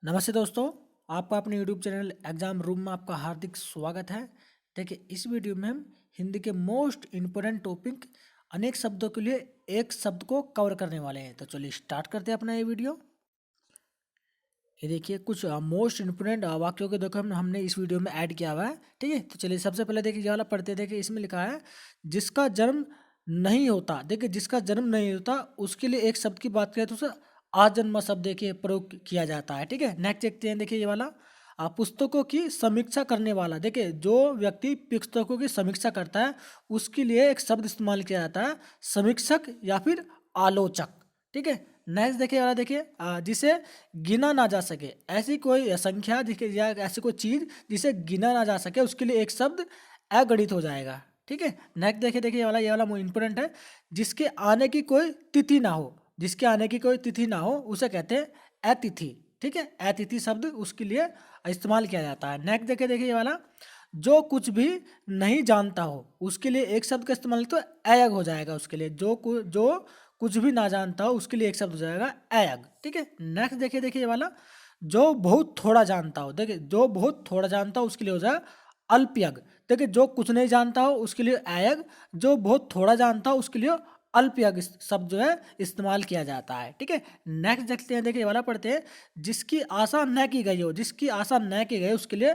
नमस्ते दोस्तों। आपका अपने यूट्यूब चैनल एग्जाम रूम में आपका हार्दिक स्वागत है। देखिए, इस वीडियो में हम हिंदी के मोस्ट इम्पोर्टेंट टॉपिक अनेक शब्दों के लिए एक शब्द को कवर करने वाले हैं। तो चलिए स्टार्ट करते हैं अपना ये वीडियो। ये देखिए कुछ मोस्ट इम्पोर्टेंट वाक्यों के देखो हमने इस वीडियो में ऐड किया हुआ है। ठीक है, तो चलिए सबसे पहले देखिए ये वाला पढ़ते हैं। देखिए इसमें लिखा है जिसका जन्म नहीं होता। देखिए जिसका जन्म नहीं होता उसके लिए एक शब्द की बात करें तो उसे आजन्मा शब्द देखिए प्रयोग किया जाता है। ठीक है, नेक्स्ट देखते हैं। देखिए ये वाला पुस्तकों की समीक्षा करने वाला। देखिए जो व्यक्ति पुस्तकों की समीक्षा करता है उसके लिए एक शब्द इस्तेमाल किया जाता है, समीक्षक या फिर आलोचक। ठीक है, नेक्स्ट देखिए वाला देखिए जिसे गिना ना जा सके। ऐसी कोई संख्या देखिए या ऐसी कोई चीज जिसे गिना ना जा सके उसके लिए एक शब्द अगणित हो जाएगा। ठीक है, नेक्स्ट देखिए देखिए ये वाला इंपॉर्टेंट है। जिसके आने की कोई तिथि ना हो, जिसके आने की कोई तिथि ना हो उसे कहते हैं अतिथि। ठीक है, अतिथि शब्द उसके लिए इस्तेमाल किया जाता है। नेक्स्ट देखिए देखिए ये वाला जो कुछ भी नहीं जानता हो उसके लिए एक शब्द का इस्तेमाल तो अयग हो जाएगा। उसके लिए जो कुछ भी ना जानता हो उसके लिए एक शब्द हो जाएगा अयग। ठीक है, नेक्स्ट देखिए देखिए ये वाला जो बहुत थोड़ा जानता हो। देखिए जो बहुत थोड़ा जानता हो उसके लिए हो जाएगा अल्पयग। देखिए जो कुछ नहीं जानता हो उसके लिए अयग, जो बहुत थोड़ा जानता हो उसके लिए अल्पयग शब्द जो है इस्तेमाल किया जाता है। ठीक है, नेक्स्ट देखते हैं। देखिए ये वाला पढ़ते हैं जिसकी आशा न की गई हो। जिसकी आशा न की गई उसके लिए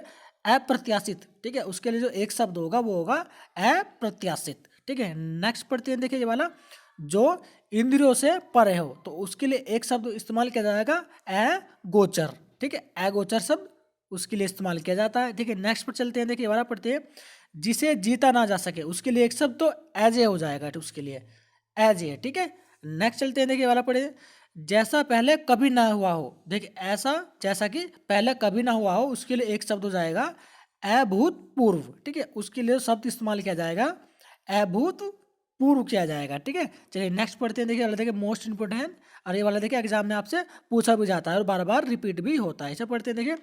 अप्रत्याशित। ठीक है, उसके लिए जो एक शब्द होगा वो होगा अप्रत्याशित। ठीक है, नेक्स्ट पढ़ते हैं। देखिए ये वाला जो इंद्रियों से परे हो तो उसके लिए एक शब्द इस्तेमाल किया जाएगा अगोचर। ठीक है, अगोचर शब्द उसके लिए इस्तेमाल किया जाता है। ठीक है, नेक्स्ट पर चलते हैं। देखिए वाला पढ़ते हैं जिसे जीता ना जा सके उसके लिए एक शब्द तो एज ए हो जाएगा। तो उसके लिए एज ए। ठीक है, नेक्स्ट चलते हैं। देखिए वाला पढ़े जैसा पहले कभी ना हुआ हो। देखिए ऐसा जैसा कि पहले कभी ना हुआ हो उसके लिए एक शब्द हो जाएगा अभूतपूर्व। ठीक है, उसके लिए शब्द इस्तेमाल किया जाएगा अभूतपूर्व किया जाएगा। ठीक है, चलिए नेक्स्ट पढ़ते हैं। देखिए वाला देखिए मोस्ट इंपोर्टेंट है और ये वाला देखिए एग्जाम में आपसे पूछा भी जाता है और बार बार रिपीट भी होता है। इसे पढ़ते हैं। देखिए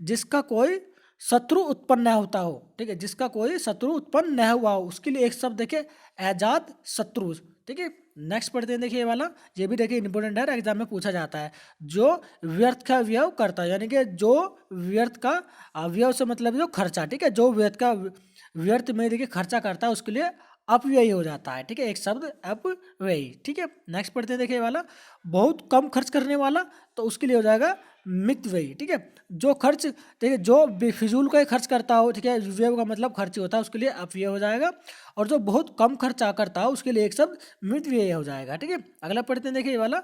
जिसका कोई शत्रु उत्पन्न न होता हो। ठीक है, जिसका कोई शत्रु उत्पन्न न हुआ हो उसके लिए एक शब्द देखिए अजात शत्रु। ठीक है, नेक्स्ट पढ़ते हैं। देखिए ये वाला ये भी देखिए इंपॉर्टेंट है, एग्जाम में पूछा जाता है। जो व्यर्थ का व्यय करता है यानी कि जो व्यर्थ का व्यय से मतलब जो खर्चा। ठीक है, जो व्यर्थ में देखिए खर्चा करता है उसके लिए अपव्ययी हो जाता है। ठीक है, एक शब्द अपव्ययी। ठीक है, नेक्स्ट पढ़ते हैं। देखिए ये वाला बहुत कम खर्च करने वाला तो उसके लिए हो जाएगा मितव्ययी। ठीक है, जो खर्च देखिए जो फिजूल का ही खर्च करता हो। ठीक है, व्यय का मतलब खर्च होता है उसके लिए अपव्यय हो जाएगा और जो बहुत कम खर्चा करता है उसके लिए एक शब्द मितव्ययी हो जाएगा। ठीक है, अगला पढ़ते हैं। देखिए ये वाला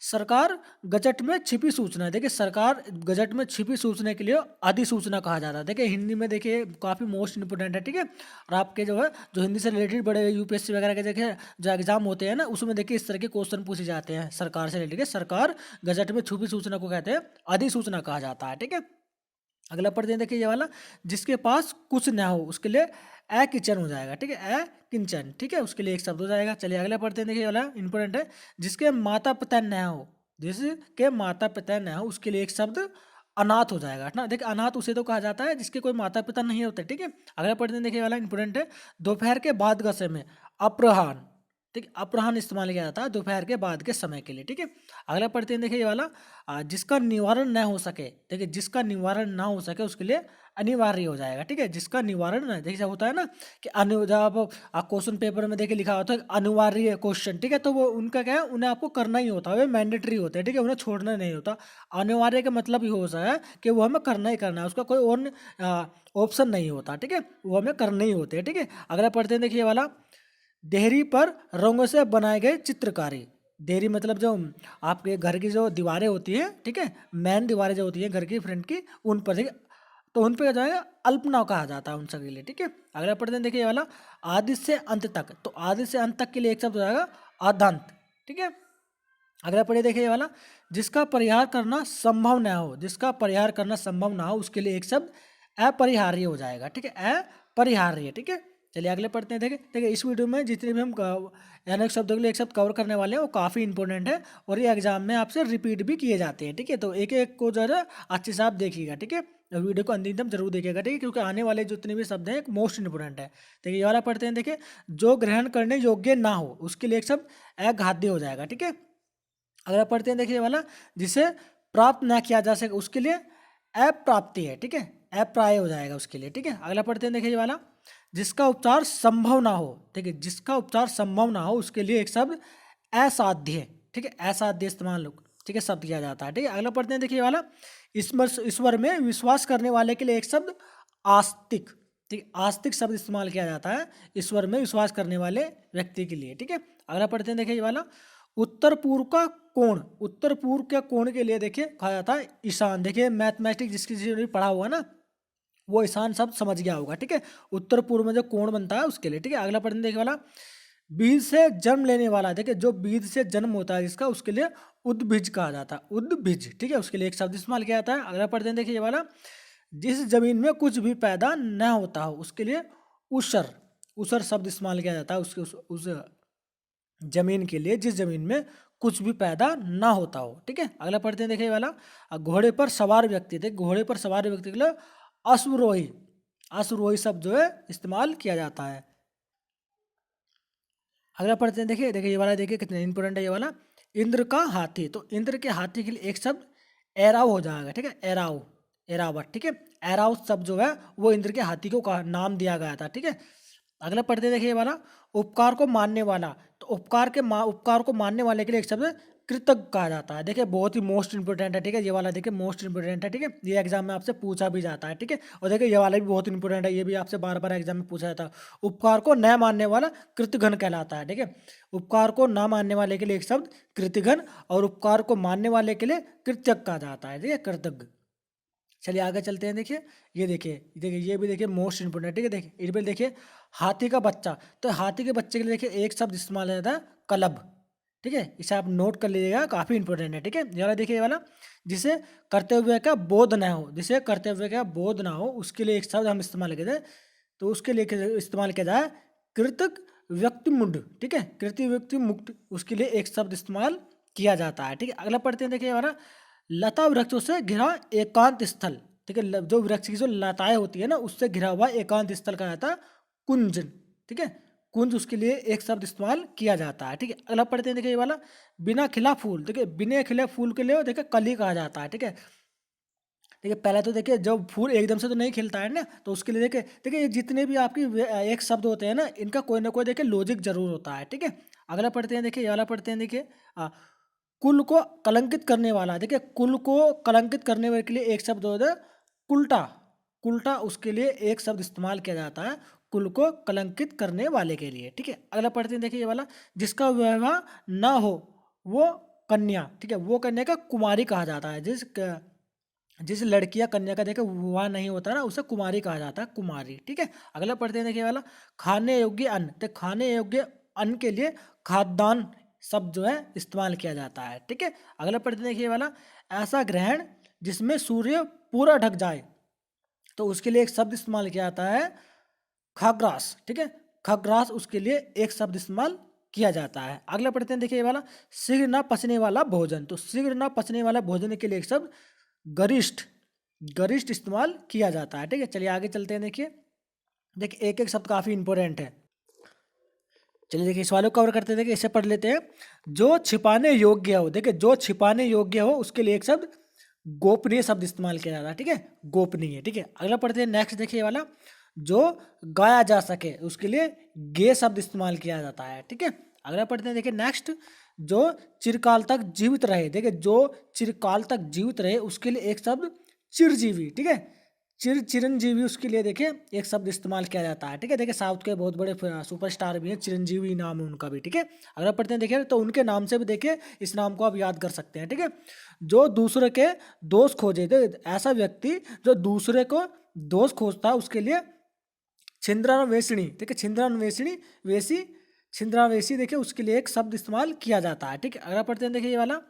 सरकार गजट में छिपी सूचना। देखिए सरकार गजट में छिपी सूचना के लिए अधिसूचना कहा जाता है। देखिए हिंदी में देखिए काफ़ी मोस्ट इंपोर्टेंट है। ठीक है, और आपके जो है जो हिंदी से रिलेटेड बड़े यूपीएससी वगैरह के देखिए जो एग्जाम होते हैं ना उसमें देखिए इस तरह के क्वेश्चन पूछे जाते हैं सरकार से रिलेटेड। सरकार गजट में छुपी सूचना को कहते हैं अधिसूचना कहा जाता है। ठीक है, अगला पढ़ते हैं। देखिए ये वाला जिसके पास कुछ न हो उसके लिए अकिंचन हो जाएगा। ठीक है, अकिंचन। ठीक है, उसके लिए एक शब्द हो जाएगा। चलिए अगला पढ़ते हैं। देखिए ये वाला इंपॉर्टेंट है जिसके माता पिता न हो। जिसके माता पिता न हो उसके लिए एक शब्द अनाथ हो जाएगा ना। देखिए अनाथ उसे तो कहा जाता है जिसके कोई माता पिता नहीं होते। ठीक है, अगला पढ़ते हैं। देखिए वाला इंपॉर्टेंट है दोपहर के बाद का समय अपराह्न। ठीक है, अपराह्न इस्तेमाल किया जाता है दोपहर के बाद के समय के लिए। ठीक है, अगला पढ़ते हैं। देखिए ये वाला जिसका निवारण न हो सके। देखिए जिसका निवारण ना हो सके उसके लिए अनिवार्य हो जाएगा। ठीक है, जिसका निवारण ना देखिए होता है ना कि जब क्वेश्चन पेपर में देखिए लिखा होता है अनिवार्य क्वेश्चन। ठीक है, तो वो उनका क्या है उन्हें आपको करना ही होता है, वे मैंडेटरी होते हैं। ठीक है, उन्हें छोड़ना नहीं होता। अनिवार्य का मतलब ही हो सकता है कि वो हमें करना ही करना है, उसका कोई और ऑप्शन नहीं होता। ठीक है, वो हमें करने ही होते हैं। ठीक है, अगला पढ़ते हैं। देखिए ये वाला देहरी पर रंगों से बनाए गए चित्रकारी। देहरी मतलब जो आपके घर की जो दीवारें होती हैं। ठीक है, मेन दीवारें जो होती हैं घर की फ्रंट की उन पर देखिए तो उन पर क्या जाएगा अल्पनाव कहा जाता है उन सब के लिए। ठीक है, अगला पढ़ते हैं। देखिए ये वाला आदि से अंत तक तो आदि से अंत तक के लिए एक शब्द हो जाएगा आद्यंत। ठीक है, अगला पढ़िए। देखिए ये वाला जिसका परिहार करना संभव ना हो। जिसका परिहार करना संभव ना हो उसके लिए एक शब्द अपरिहार्य हो जाएगा। ठीक है, अपरिहार्य। ठीक है, चलिए अगले पढ़ते हैं। देखिए देखिए इस वीडियो में जितने भी हम अनेक शब्दों के लिए एक शब्द कवर करने वाले हैं वो काफ़ी इंपॉर्टेंट है और ये एग्जाम में आपसे रिपीट भी किए जाते हैं। ठीक है, तो एक एक को जरा अच्छे से आप देखिएगा। ठीक है, वीडियो को अंतिम तक जरूर देखिएगा। ठीक है, क्योंकि आने वाले जितने भी शब्द हैं मोस्ट इंपोर्टेंट है। देखिए ये वाला पढ़ते हैं। देखिए जो ग्रहण करने योग्य ना हो उसके लिए एक शब्द अघाध्य हो जाएगा। ठीक है, अगला पढ़ते हैं। देखिए ये वाला जिसे प्राप्त ना किया जा सके उसके लिए अप्राप्ति है, ठीक है, अप्राय हो जाएगा उसके लिए, ठीक है। अगला पढ़ते हैं, देखिए ये वाला, जिसका उपचार संभव ना हो, ठीक है, जिसका उपचार संभव ना हो उसके लिए एक शब्द असाध्य, ठीक है, असाध्य इस्तेमाल, ठीक है, शब्द किया जाता है, ठीक है। अगला पढ़ते हैं, देखिए ये वाला, ईश्वर में विश्वास करने वाले के लिए एक शब्द आस्तिक, ठीक है, आस्तिक शब्द इस्तेमाल किया जाता है ईश्वर में विश्वास करने वाले व्यक्ति के लिए, ठीक है। अगला पढ़ते हैं, देखिए ये वाला, उत्तर पूर्व का कोण, उत्तर पूर्व के कोण के लिए देखिए कहा जाता है ईशान, देखिए मैथमेटिक्स जिसकी ने पढ़ा हुआ ना वो ईशान शब्द समझ गया होगा, ठीक है, उत्तर पूर्व में जो कोण बनता है उसके लिए, ठीक है। अगला पढ़ते हैं, देखिए वाला, बीज से जन्म लेने वाला, देखिए जो बीज से जन्म होता है जिसका उसके लिए उद्भिज कहा जाता है, उद्भिज, ठीक है, उसके लिए एक शब्द इस्तेमाल किया जाता है। अगला पढ़ते हैं, देखिए ये वाला, जिस जमीन में कुछ भी पैदा न होता हो उसके लिए ऊसर, ऊसर शब्द इस्तेमाल किया जाता है उसके उस जमीन के लिए जिस जमीन में कुछ भी पैदा ना होता हो, ठीक है। अगला पढ़ते हैं, देखिए ये वाला, घोड़े पर सवार व्यक्ति, देखिए घोड़े पर सवार व्यक्ति के लिए अश्वरोही, अश्वरोही शब्द जो है इस्तेमाल किया जाता है। अगला पढ़ते हैं, देखिए देखिए ये वाला, देखिए कितना इंपॉर्टेंट है ये वाला, इंद्र का हाथी, तो इंद्र के हाथी के लिए एक शब्द एराव हो जाएगा, ठीक है, एराव, एरावत, ठीक है, एराव शब्द जो है वो इंद्र के हाथी को नाम दिया गया था, ठीक है। अगला पढ़ते हैं, देखिए ये वाला, उपकार को मानने वाला, तो उपकार को मानने वाले के लिए एक शब्द कृतज्ञ कहा जाता है, देखिए बहुत ही मोस्ट इंपोर्टेंट है, ठीक है, ये वाला देखिए मोस्ट इंपोर्टेंट है, ठीक है, ये एग्जाम में आपसे पूछा भी जाता है, ठीक है। और देखिए ये वाला भी बहुत इंपोर्टेंट है, ये भी आपसे बार बार एग्जाम में पूछा जाता है, उपकार को न मानने वाला कृतघ्न कहलाता है, ठीक है, उपकार को न मानने वाले के लिए एक शब्द कृतघ्न और उपकार को मानने वाले के लिए कृतज्ञ कहा जाता है, ठीक है, कृतज्ञ। चलिए आगे चलते हैं, देखिए ये देखिए, देखिए ये भी देखिए मोस्ट इंपोर्टेंट, ठीक है, देखिए इस पर देखिए हाथी का बच्चा, तो हाथी के बच्चे के लिए देखिए एक शब्द इस्तेमाल होता है कलब, ठीक है, इसे आप नोट कर लीजिएगा, काफ़ी इंपॉर्टेंट है, ठीक है। ये वाला देखिए ये वाला, जिसे करते हुए का बोध ना हो, जिसे करते हुए का बोध ना हो उसके लिए एक शब्द हम इस्तेमाल करते हैं, तो उसके लिए इस्तेमाल किया जाए कृतक व्यक्ति मुड, ठीक है, कृति व्यक्ति मुक्त, उसके लिए एक शब्द इस्तेमाल किया जाता है, ठीक है। अगला पढ़ते हैं, देखिए ये वाला, लता वृक्षों से घिरा एकांत स्थल, ठीक है, जो वृक्ष की जो लताएं होती है ना उससे घिरा हुआ एकांत स्थल कहा जाता है कुंज, ठीक है, कुंज, उसके लिए एक शब्द इस्तेमाल किया जाता है, ठीक है। अगला पढ़ते हैं, देखिए ये वाला, बिना खिला फूल, देखिए बिना खिले फूल के लिए देखिए कली कहा जाता है, ठीक है, देखिए पहले तो देखिए जब फूल एकदम से तो नहीं खिलता है ना, तो उसके लिए देखिए देखिए ये जितने भी आपकी एक शब्द होते हैं ना इनका कोई ना कोई देखिए लॉजिक जरूर होता है, ठीक है। अगला पढ़ते हैं, देखिए ये वाला पढ़ते हैं, देखिए कुल को कलंकित करने वाला, देखिए कुल को कलंकित करने वाले के लिए एक शब्द होता है कुल्टा, कुल्टा, उसके लिए एक शब्द इस्तेमाल किया जाता है कुल को कलंकित करने वाले के लिए, ठीक है। अगला पढ़ते हैं, देखिए ये वाला, जिसका विवाह ना हो वो कन्या, ठीक है, वो कन्या का कुमारी कहा जाता है, जिस लड़की या कन्या का देखिए विवाह नहीं होता ना उसे कुमारी कहा जाता है, कुमारी, ठीक है। अगला पढ़ते हैं, देखिए वाला, खाने योग्य अन्न, तो खाने योग्य अन्न के लिए खाद्यान्न शब्द जो है इस्तेमाल किया जाता है, ठीक है। अगला पढ़ते हैं, देखिए वाला, ऐसा ग्रहण जिसमें सूर्य पूरा ढक जाए, तो उसके लिए एक शब्द इस्तेमाल किया जाता है खग्रास, ठीक है, खग्रास, उसके लिए एक शब्द इस्तेमाल किया जाता है। अगला पढ़ते हैं, देखिए ये वाला, शीघ्र न पचने वाला भोजन, तो शीघ्र न पचने वाला भोजन के लिए एक शब्द गरिष्ठ, गरिष्ठ इस्तेमाल किया जाता है, ठीक है। चलिए आगे चलते हैं, देखिए देखिए एक एक शब्द काफ़ी इंपॉर्टेंट है, चलिए देखिए इस वाले को कवर करते हैं, देखिए इसे पढ़ लेते हैं, जो छिपाने योग्य हो, देखिए जो छिपाने योग्य हो उसके लिए एक शब्द गोपनीय शब्द इस्तेमाल किया जाता है, ठीक है, गोपनीय, ठीक है। अगला पढ़ते हैं, नेक्स्ट देखिए वाला, जो गाया जा सके उसके लिए गे शब्द इस्तेमाल किया जाता है, ठीक है। अगला पढ़ते हैं, देखिए नेक्स्ट, जो चिरकाल तक जीवित रहे, देखिए जो चिरकाल तक जीवित रहे उसके लिए एक शब्द चिरजीवी, ठीक है, चिरंजीवी, उसके लिए देखिए एक शब्द इस्तेमाल किया जाता है, ठीक है। देखिए साउथ के बहुत बड़े सुपरस्टार भी हैं, चिरंजीवी नाम है उनका भी, ठीक है। अगर पढ़ते हैं देखिए तो उनके नाम से भी देखिए इस नाम को आप याद कर सकते हैं, ठीक है। जो दूसरे के दोष खोजे, ऐसा व्यक्ति जो दूसरे को दोष खोजता है उसके लिए छिंद्रान्वेषणी, ठीक है, छिंद्रान्वेषणी वेशी, छिंद्रावेशी, देखिए उसके लिए एक शब्द इस्तेमाल किया जाता है, ठीक है। अगर पढ़ते हैं, देखिए ये वाला,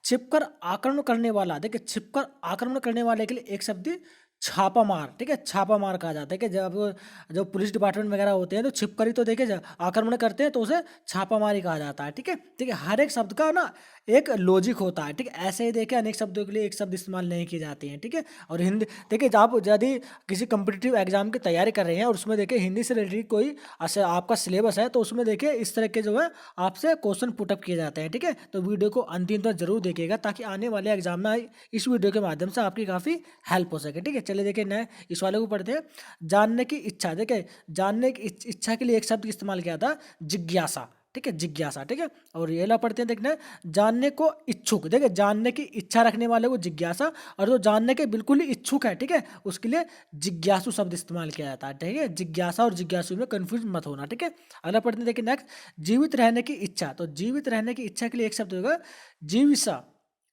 छिपकर आक्रमण करने वाला, देखिए छिपकर आक्रमण करने वाले के लिए एक शब्द छापा मार, ठीक है, छापा मार कहा जाता है कि जब पुलिस डिपार्टमेंट वगैरह होते हैं तो छिपकर ही तो देखिए आक्रमण करते हैं तो उसे छापामारी कहा जाता है, ठीक है। ठीक है, हर एक शब्द का ना एक लॉजिक होता है, ठीक है। ऐसे ही देखिए अनेक शब्दों के लिए एक शब्द इस्तेमाल नहीं किए जाते हैं, ठीक है। और हिंदी देखिए, जब आप यदि किसी कम्पिटिटिव एग्जाम की तैयारी कर रहे हैं और उसमें देखिए हिंदी से रिलेटेड कोई आपका सिलेबस है, तो उसमें देखिए इस तरह के जो है आपसे क्वेश्चन पुटअप किए जाते हैं, ठीक है। तो वीडियो को अंतिम तक जरूर देखिएगा ताकि आने वाले एग्जाम में इस वीडियो के माध्यम से आपकी काफ़ी हेल्प हो सके, ठीक है। चलिए देखिए नए इस वाले को पढ़ते हैं। जानने की इच्छा, देखिए जानने की इच्छा के लिए एक शब्द इस्तेमाल किया था, जिज्ञासा, ठीक है, जिज्ञासा, ठीक है। और ये ला पढ़ते हैं, देखना है, जानने को इच्छुक, देखिए जानने की इच्छा रखने वाले को जिज्ञासा, और जो जानने के बिल्कुल ही इच्छुक है, ठीक है, उसके लिए जिज्ञासु शब्द इस्तेमाल किया जाता है, ठीक है। जिज्ञासा और जिज्ञासु में कंफ्यूज मत होना, ठीक है। अगला पढ़ते हैं, देखिए नेक्स्ट, जीवित रहने की इच्छा। तो जीवित रहने की इच्छा के लिए एक शब्द होगा जीविसा,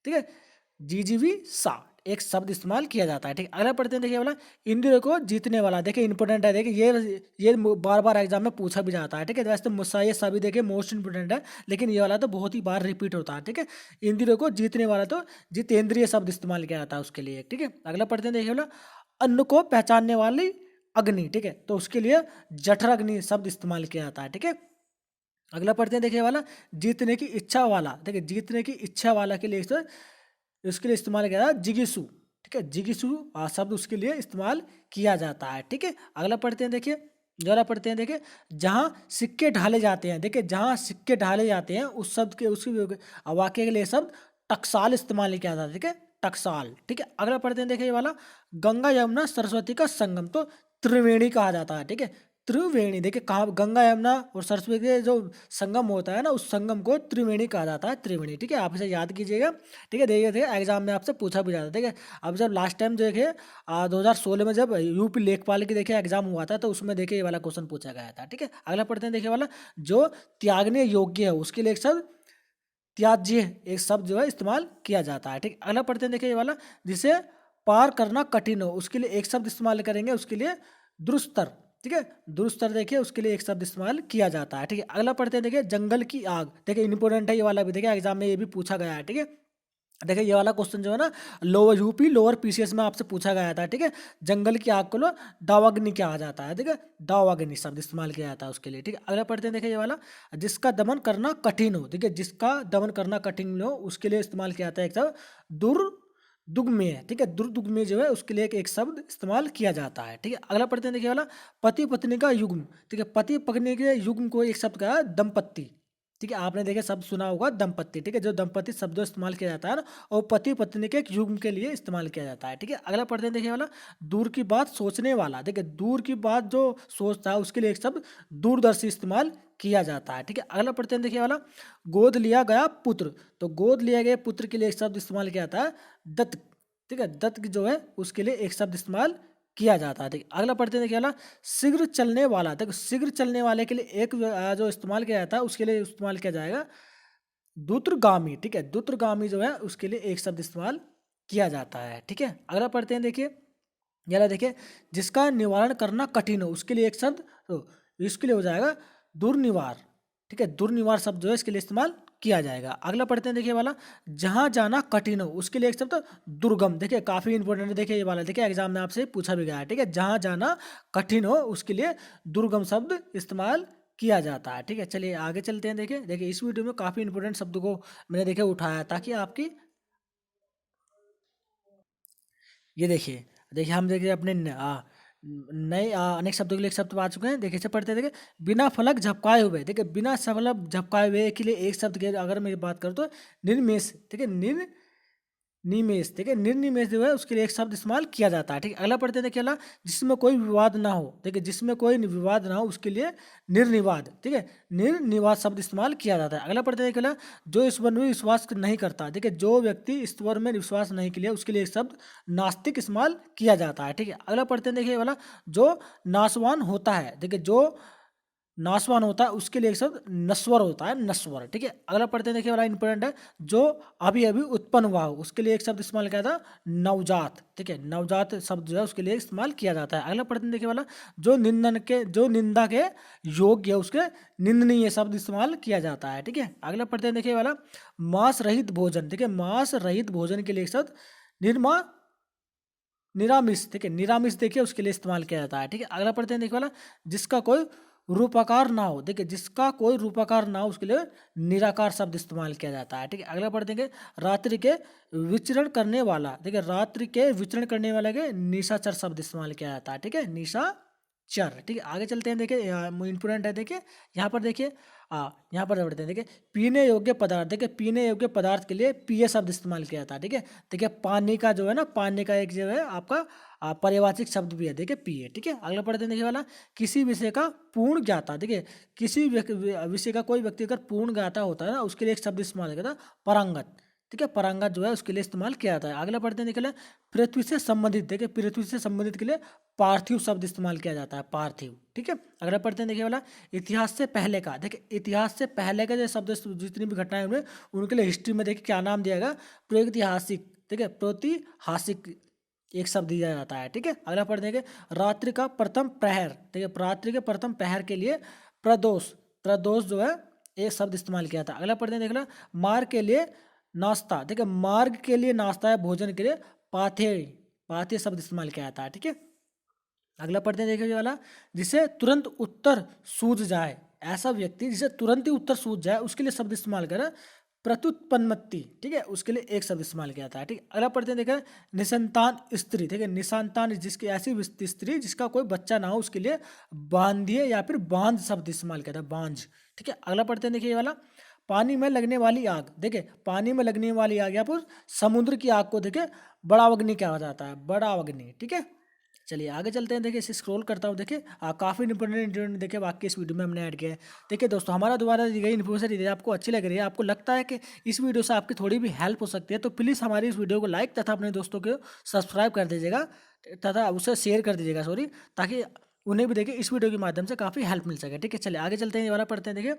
ठीक है, जीजीविसा एक शब्द इस्तेमाल किया जाता है, ठीक है। अगला पढ़ते हैं, देखिए वाला, इंद्रियों को जीतने वाला, देखिए इंपॉर्टेंट है, देखिए ये बार बार एग्जाम में पूछा भी जाता है, ठीक है। वैसे तो मुझसे ये सभी देखिए मोस्ट इंपॉर्टेंट है, लेकिन ये वाला तो बहुत ही बार रिपीट होता है, ठीक है। इंद्रियों को जीतने वाला तो जितेंद्रिय शब्द इस्तेमाल किया जाता है उसके लिए, ठीक है। अगला पढ़ते हैं, देखिए वाला, अन्न को पहचानने वाली अग्नि, ठीक है, तो उसके लिए जठर अग्नि शब्द इस्तेमाल किया जाता है, ठीक है। अगला पढ़ते हैं, देखिए वाला, जीतने की इच्छा वाला, देखिए जीतने की इच्छा वाला के लिए उसके लिए इस्तेमाल किया जाता है जिगिसु, ठीक है, जिगिसु शब्द उसके लिए इस्तेमाल किया जाता है, ठीक है। अगला पढ़ते हैं, देखिए अगला पढ़ते हैं, देखिए जहाँ सिक्के ढाले जाते हैं, देखिए जहाँ सिक्के ढाले जाते हैं उस शब्द के उसके वाक्य के लिए शब्द टकसाल इस्तेमाल किया जाता है, ठीक है, टकसाल, ठीक है। अगला पढ़ते हैं, देखिए ये वाला, गंगा यमुना सरस्वती का संगम, तो त्रिवेणी कहा जाता है, ठीक है, त्रिवेणी, देखिए कहाँ गंगा यमुना और सरस्वती के जो संगम होता है ना, उस संगम को त्रिवेणी कहा जाता है, त्रिवेणी, ठीक है। आप इसे याद कीजिएगा, ठीक है। देखिए एग्जाम में आपसे पूछा भी जाता है, ठीक है। अब जब लास्ट टाइम देखिए 2016 में जब यूपी लेखपाल की देखिए एग्जाम हुआ था, तो उसमें देखिए ये वाला क्वेश्चन पूछा गया था, ठीक है। अगला पढ़ते हैं, देखिए वाला, जो त्यागने योग्य है उसके लिए एक शब्द त्याज्य एक शब्द जो है इस्तेमाल किया जाता है, ठीक। अगला पढ़ते हैं, देखिए ये वाला, जिसे पार करना कठिन हो उसके लिए एक शब्द इस्तेमाल करेंगे, उसके लिए दुरुस्तर, ठीक है, दुरुस्तर देखिए उसके लिए एक शब्द इस्तेमाल किया जाता है, ठीक है। अगला पढ़ते हैं, देखिए जंगल की आग, देखिए इंपॉर्टेंट है ये वाला भी, देखिए एग्जाम में ये भी पूछा गया है, ठीक है। देखिए ये वाला क्वेश्चन जो है ना लोअर यूपी लोअर पीसीएस में आपसे पूछा गया था, ठीक है। जंगल की आग को लो दावाग्नि कहा जाता है, ठीक है, दावाग्नि शब्द इस्तेमाल किया जाता है उसके लिए, ठीक है। अगला पढ़ते हैं, देखिए ये वाला, जिसका दमन करना कठिन हो, ठीक है, जिसका दमन करना कठिन हो उसके लिए इस्तेमाल किया जाता है एक शब्द दुर्दुग्मेय, ठीक है, दुर्दुग्मेय जो है उसके लिए एक शब्द इस्तेमाल किया जाता है, ठीक है। अगला पढ़ते हैं, देखिए वाला, पति पत्नी का युग्म, ठीक है, पति पत्नी के युग्म को एक शब्द कहा दंपत्ति, ठीक है। आपने देखिए शब्द सुना होगा दंपत्ति, ठीक है, जो दंपत्ति शब्द इस्तेमाल किया जाता है ना, और पति पत्नी के एक युग्म के लिए इस्तेमाल किया जाता है, ठीक है। अगला पढ़ते हैं, देखिए वाला, दूर की बात सोचने वाला, देखिए दूर की बात जो सोचता है उसके लिए एक शब्द दूरदर्शी इस्तेमाल किया जाता है, ठीक है। अगला पढ़ते हैं, देखिए वाला, गोद लिया गया पुत्र, तो गोद लिया गया पुत्र के लिए एक शब्द इस्तेमाल किया जाता है दत्त, ठीक है, दत्त जो है उसके लिए एक शब्द इस्तेमाल किया जाता है, ठीक। अगला पढ़ते हैं, देखिए वाला, शीघ्र चलने वाला, देखो शीघ्र चलने वाले के लिए एक जो इस्तेमाल किया जाता है उसके लिए इस्तेमाल किया जाएगा द्रुतगामी, ठीक है, द्रुतगामी जो है उसके लिए एक शब्द इस्तेमाल किया जाता है, ठीक है। अगला पढ़ते हैं, देखिए याला, देखिए जिसका निवारण करना कठिन हो उसके लिए एक शब्द, तो इसके लिए हो जाएगा दुर्निवार, ठीक है, दुर्निवार शब्द जो है इसके लिए इस्तेमाल किया जाएगा। अगला पढ़ते हैं, देखिए वाला, जहाँ जाना कठिन हो उसके लिए एक शब्द दुर्गम, देखिए काफी इंपॉर्टेंट है, देखिए ये वाला देखिए एग्जाम में आपसे पूछा भी गया है, ठीक है, जहाँ जाना कठिन हो उसके लिए दुर्गम शब्द इस्तेमाल किया जाता है, ठीक है। चलिए आगे चलते हैं, देखिए देखिए इस वीडियो में काफी इंपॉर्टेंट शब्द को मैंने देखिए उठाया ताकि आपकी ये देखिए देखिए हम देखिए अपने नए अनेक शब्दों के लिए एक शब्द आ चुके हैं, देखिए इसे पढ़ते हैं, देखिए बिना फलक झपकाए हुए, देखिए बिना फलक झपकाए हुए के लिए एक शब्द की अगर मैं बात करूँ तो निर्मेश, ठीक है, निमेश, ठीक है, निर्निमेश जो है उसके लिए एक शब्द इस्तेमाल किया जाता है, ठीक है। अगला पढ़ते हैं, देखिए अगला, जिसमें कोई विवाद ना हो, देखिए जिसमें कोई विवाद ना हो उसके लिए निर्निवाद, ठीक है, निर्निवाद शब्द इस्तेमाल किया जाता है। अगला पढ़ते हैं, देखिए अगला, जो ईश्वर में विश्वास नहीं करता, देखिए जो व्यक्ति ईश्वर में विश्वास नहीं किया उसके लिए एक शब्द नास्तिक इस्तेमाल किया जाता है, ठीक है। अगला पढ़ते हैं, देखिए वाला, जो नाशवान होता है, देखिए जो नाशवान होता है उसके लिए एक शब्द नश्वर होता है, नश्वर, ठीक है। अगला पढ़ते हैं, देखिए वाला इंपॉर्टेंट है, जो अभी अभी उत्पन्न हुआ हो उसके लिए एक शब्द इस्तेमाल किया था नवजात, ठीक है, नवजात शब्द जो है उसके लिए इस्तेमाल किया जाता है। अगला पढ़ते हैं, देखिए वाला, जो निंदा के योग्य है उसके निंदनीय शब्द इस्तेमाल किया जाता है, ठीक है। अगला पढ़ते हैं, देखिए वाला, मांस रहित भोजन, ठीक है, मांस रहित भोजन के लिए एक शब्द निर्मा निरामिष, ठीक है, निरामिष देखिए उसके लिए इस्तेमाल किया जाता है, ठीक है। अगला पढ़ते हैं, देखिए वाला, जिसका कोई रूपाकार ना हो, देखिए जिसका कोई रूपाकार ना हो उसके लिए निराकार शब्द इस्तेमाल किया जाता है। ठीक है, अगला पढ़ देंगे रात्रि के विचरण करने वाला, देखिए रात्रि के विचरण करने वाले के निशाचर शब्द इस्तेमाल किया जाता है। ठीक है, निशाचर। ठीक है, आगे चलते हैं, देखिए इंपोर्टेंट है, देखिए यहाँ पर देखिए यहाँ पर बढ़ते हैं, देखिए पीने योग्य पदार्थ, देखिए पीने योग्य पदार्थ के लिए पीए शब्द इस्तेमाल किया जाता है। ठीक है, देखिए पानी का जो है ना, पानी का एक जो है आपका पर्यायवाची शब्द भी है, देखिए पीए। ठीक है, अगला पढ़ते हैं, देखिए वाला किसी विषय का पूर्ण ज्ञाता, देखिए किसी विषय का कोई व्यक्ति अगर पूर्ण ज्ञाता होता है ना, उसके लिए एक शब्द इस्तेमाल किया था पारंगत। ठीक है, पारंगत जो है उसके लिए इस्तेमाल किया जाता है। अगला पढ़ते हैं, देखिए पृथ्वी से संबंधित, देखिए पृथ्वी से संबंधित के लिए पार्थिव शब्द इस्तेमाल किया जाता है, पार्थिव। ठीक है, अगला पढ़ते हैं, देखिए वाला इतिहास से पहले का, देखिए इतिहास से पहले का जो शब्द जितनी भी घटनाएं हुई उनके लिए हिस्ट्री में देखिए क्या नाम दिया गया, प्रागैतिहासिक। ठीक है, प्रागैतिहासिक एक शब्द दिया जाता है। ठीक है, अगला पढ़ देंगे रात्रि का प्रथम प्रहर, ठीक है रात्रि के प्रथम प्रहर के लिए प्रदोष, प्रदोष जो है एक शब्द इस्तेमाल किया था। अगला पढ़ते हैं, देख लो मार्ग के लिए नाश्ता, ठीक है मार्ग के लिए नाश्ता है, भोजन के लिए पाथेय, पाथेय शब्द इस्तेमाल किया जाता है। ठीक है, अगला पढ़ते हैं, देखिए वाला जिसे तुरंत उत्तर सूझ जाए, ऐसा व्यक्ति जिसे तुरंत ही उत्तर सूझ जाए उसके लिए शब्द इस्तेमाल करें प्रत्युत्पन्नति। ठीक है, उसके लिए एक शब्द इस्तेमाल किया था। ठीक है, अगला पढ़ते हैं, देखा निसंतान स्त्री, ठीक है निसंतान जिसकी ऐसी स्त्री जिसका कोई बच्चा ना हो उसके लिए बांधिए या फिर बांझ शब्द इस्तेमाल किया था, बांझ। ठीक है, अगला पढ़ते हैं, देखिए ये वाला पानी में लगने वाली आग, देखिए पानी में लगने वाली आग या फिर समुद्र की आग को देखिए बड़ा अग्नि कहा जाता है, बड़ा अग्नि। ठीक है, चलिए आगे चलते हैं, देखिए इसे स्क्रॉल करता हूँ, देखिए काफ़ी इंपॉर्टेंट देखिए वाक्य इस वीडियो में हमने ऐड किया है। देखिए दोस्तों हमारा दोबारा दी गई इन्फॉर्मेशन यदि आपको अच्छी लग रही है, आपको लगता है कि इस वीडियो से आपकी थोड़ी भी हेल्प हो सकती है, तो प्लीज़ हमारी इस वीडियो को लाइक तथा अपने दोस्तों को सब्सक्राइब कर दीजिएगा तथा उसे शेयर कर दीजिएगा, सॉरी, ताकि उन्हें भी देखिए इस वीडियो के माध्यम से काफ़ी हेल्प मिल सके। ठीक है, चलिए आगे चलते हैं, ये वाला पढ़ते हैं, देखिए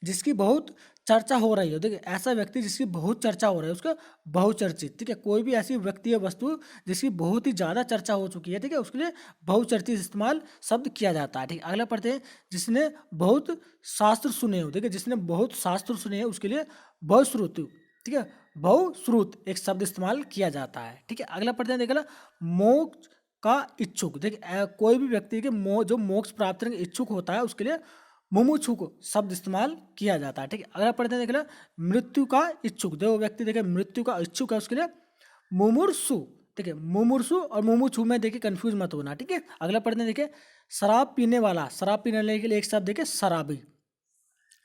जिसकी बहुत चर्चा हो रही हो, देखिए ऐसा व्यक्ति जिसकी बहुत चर्चा हो रही है उसका बहुचर्चित। ठीक है, कोई भी ऐसी व्यक्ति या वस्तु जिसकी बहुत ही ज़्यादा चर्चा हो चुकी है, ठीक है उसके लिए बहुचर्चित इस्तेमाल शब्द किया जाता है। ठीक है, अगला पढ़ते हैं जिसने बहुत शास्त्र सुने हो, देखिए जिसने बहुत शास्त्र सुने हैं उसके लिए बहुश्रुत। ठीक है, बहुश्रुत एक शब्द इस्तेमाल किया जाता है। ठीक है, अगला पढ़ते हैं, देखा मोक्ष का इच्छुक, देखिए कोई भी व्यक्ति के जो मोक्ष प्राप्त करने के इच्छुक होता है उसके लिए मुमुक्षु को शब्द इस्तेमाल किया जाता है। ठीक है, अगला पढ़ते हैं, देख लो मृत्यु का इच्छुक, जो व्यक्ति देखिए मृत्यु का इच्छुक है उसके लिए मुमुर्सु। ठीक है, मुमुर्सु और मुमुक्षु में देखिए कंफ्यूज मत होना। ठीक है, अगला पढ़ते हैं, देखिए शराब पीने वाला, शराब पीने के लिए एक शब्द देखिए शराबी।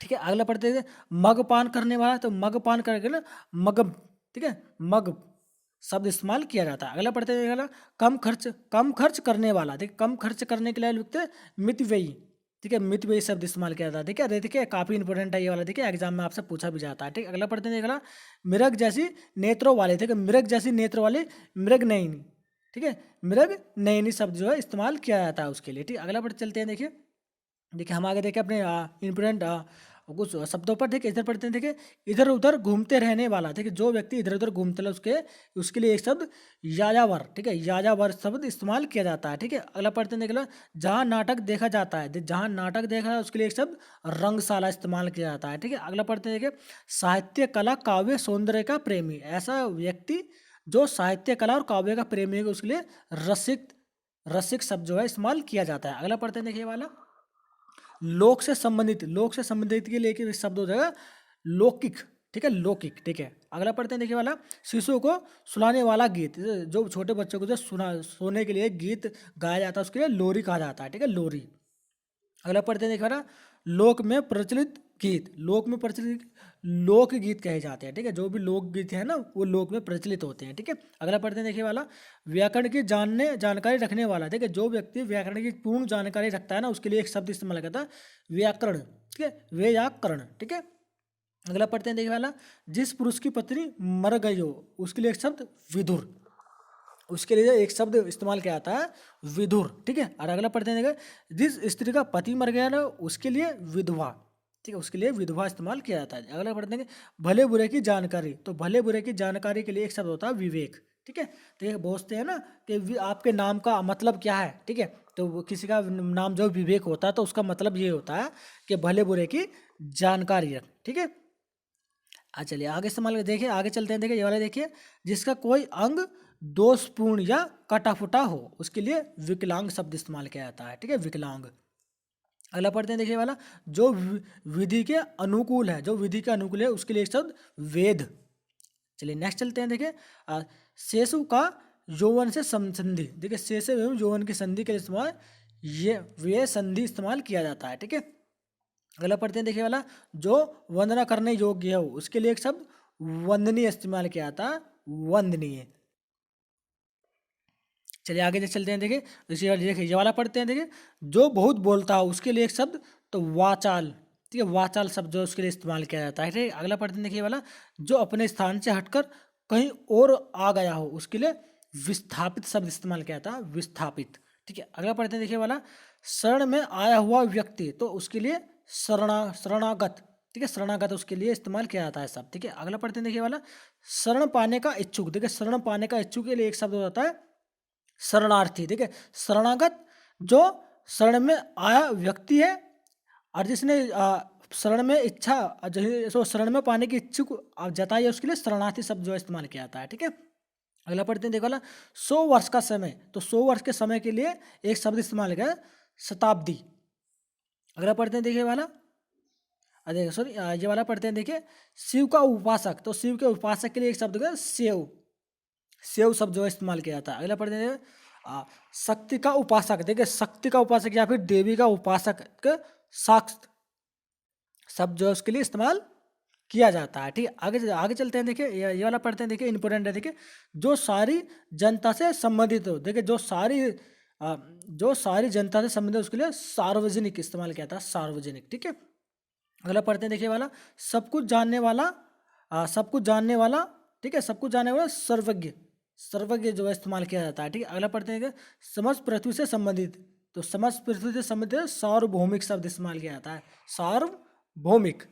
ठीक है, अगला पढ़ते हैं मगपान करने वाला, तो मगपान करके ना मगब, ठीक है मग शब्द इस्तेमाल किया जाता है। अगला पढ़ते हैं कम खर्च करने वाला, देखिए कम खर्च करने के लिए लिखते हैं मितव्ययी। ठीक है, मितव्ययी शब्द इस्तेमाल किया जाता है। ठीक है, देखिए काफ़ी इंपॉर्टेंट है ये वाला, देखिए एग्जाम में आपसे पूछा भी जाता है। ठीक है, अगला पढ़ते हैं, अगला मृग जैसी नेत्रों वाले, ठीक है मृग जैसी नेत्र वाले मृग नयनी। ठीक है, मृग नयनी शब्द जो है इस्तेमाल किया जाता है उसके लिए। ठीक है, अगला पढ़ते चलते हैं, देखिए देखिए हम आगे देखिए अपने इंपॉर्टेंट कुछ शब्दों पर, देखिए इधर पढ़ते हैं, देखिए इधर उधर घूमते रहने वाला, ठीक है जो व्यक्ति इधर उधर घूमते है उसके लिए एक शब्द यायावर। ठीक है, यायावर शब्द इस्तेमाल किया जाता है। ठीक है, अगला पढ़ते हैं, देखिए जहाँ नाटक देखा जाता है, जहाँ नाटक देखा है उसके लिए एक शब्द रंगशाला इस्तेमाल किया जाता है। ठीक है, अगला पढ़ते हैं, देखिए साहित्य कला काव्य सौंदर्य का प्रेमी, ऐसा व्यक्ति जो साहित्य कला और काव्य का प्रेमी है उसके लिए रसिक, रसिक शब्द जो है इस्तेमाल किया जाता है। अगला पढ़ते हैं, देखिए वाला लोक से संबंधित, लोक से संबंधित के लिए एक शब्द हो जाएगा लौकिक। ठीक है, लौकिक। ठीक है, अगला पढ़ते हैं, देखिए वाला शिशु को सुनाने वाला गीत, जो छोटे बच्चों को जो सोने के लिए गीत गाया जाता है उसके लिए लोरी कहा जाता है। ठीक है, लोरी। अगला पढ़ते हैं, देखिए वाला लोक में प्रचलित गीत, लोक में प्रचलित लोक गीत कहे जाते हैं। ठीक है, जो भी लोक गीत है ना वो लोक में प्रचलित होते हैं। ठीक है, अगला पढ़ते हैं, देखिए वाला व्याकरण की जानकारी रखने वाला, ठीक है जो व्यक्ति व्याकरण की पूर्ण जानकारी रखता है ना उसके लिए एक शब्द इस्तेमाल करता है व्याकरण। ठीक है, व्याकरण। ठीक है, अगला पढ़ते हैं, देखिए वाला जिस पुरुष की पत्नी मर गई हो उसके लिए एक शब्द विधुर, उसके लिए एक शब्द इस्तेमाल किया जाता है विधुर। ठीक है, और अगला पढ़ते हैं, देखिए जिस स्त्री का पति मर गया ना उसके लिए विधवा। ठीक है, उसके लिए विधवा इस्तेमाल किया जाता है। अगला पढ़ते हैं भले बुरे की जानकारी, तो भले बुरे की जानकारी के लिए एक शब्द होता है विवेक। ठीक है, तो ये बोलते हैं ना कि आपके नाम का मतलब क्या है। ठीक है, तो किसी का नाम जो विवेक होता है तो उसका मतलब ये होता है कि भले बुरे की जानकारी रख। ठीक है, चलिए आगे इस्तेमाल देखिए, आगे चलते हैं, देखिए ये वाला देखिए जिसका कोई अंग दोषपूर्ण या कटा फुटा हो उसके लिए विकलांग शब्द इस्तेमाल किया जाता है। ठीक है, विकलांग। अगला पढ़ते हैं, देखिए वाला, जो विधि के अनुकूल है, जो विधि के अनुकूल है उसके लिए एक शब्द वेद। चलिए नेक्स्ट चलते हैं, देखिए सेसु का यौवन से संधि। देखिए सेसु एवं यौवन की संधि के लिए इस्तेमाल ये संधि इस्तेमाल किया जाता है, ठीक है। अगला पढ़ते हैं, देखिए वाला, जो वंदना करने योग्य हो उसके लिए एक शब्द वंदनीय इस्तेमाल किया जाता है, वंदनीय। चलिए आगे चलते हैं, देखिए देखिए ये वाला पढ़ते हैं, देखिए जो बहुत बोलता हो उसके लिए एक शब्द तो वाचाल, ठीक है, वाचाल शब्द जो उसके लिए इस्तेमाल किया जाता है, ठीक है। अगला पढ़ते हैं, देखिए वाला, जो अपने स्थान से हटकर कहीं और आ गया हो उसके लिए विस्थापित शब्द इस्तेमाल किया जाता है, विस्थापित, ठीक है। अगला पढ़ते हैं, देखिए वाला, शरण में आया हुआ व्यक्ति तो उसके लिए शरणागत, ठीक है, शरणागत उसके लिए इस्तेमाल किया जाता है शब्द, ठीक है। अगला पढ़ते हैं, देखिए वाला, शरण पाने का इच्छुक। देखिए शरण पाने का इच्छुक के लिए एक शब्द होता है शरणार्थी, ठीक है। शरणागत जो शरण में आया व्यक्ति है और जिसने शरण में इच्छा जो शरण में पाने की इच्छुक जताई है उसके लिए शरणार्थी शब्द जो इस्तेमाल किया जाता है, ठीक है। अगला पढ़ते हैं, देखो वाला, 100 वर्ष का समय तो 100 वर्ष के समय के लिए एक शब्द इस्तेमाल किया है शताब्दी। अगला पढ़ते हैं, देखिए वाला, देखिए सॉरी ये वाला पढ़ते हैं, देखिए शिव का उपासक तो शिव के उपासक के लिए एक शब्द है शिव, शिव शब्द जो है इस्तेमाल किया जाता है। अगला पढ़ते हैं, शक्ति का उपासक। देखिए शक्ति का उपासक या फिर देवी का उपासक साक्ष शब्द जो है उसके लिए इस्तेमाल किया जाता है, ठीक है। आगे आगे चलते हैं, देखिए ये वाला पढ़ते हैं, देखिए इंपॉर्टेंट है, देखिए जो सारी जनता से संबंधित हो। देखिए जो सारी जनता से संबंधित उसके लिए सार्वजनिक इस्तेमाल किया जाता है, सार्वजनिक, ठीक है। अगला पढ़ते हैं, देखिए वाला, सब कुछ जानने वाला, सब कुछ जानने वाला, ठीक है, सब कुछ जानने वाला सर्वज्ञ, सर्वज्ञ जो है इस्तेमाल किया जाता है, ठीक है। अगला पढ़ते हैं कि समस्त पृथ्वी से संबंधित तो समस्त पृथ्वी से संबंधित सार्वभौमिक शब्द इस्तेमाल किया जाता है, सार्वभौमिक।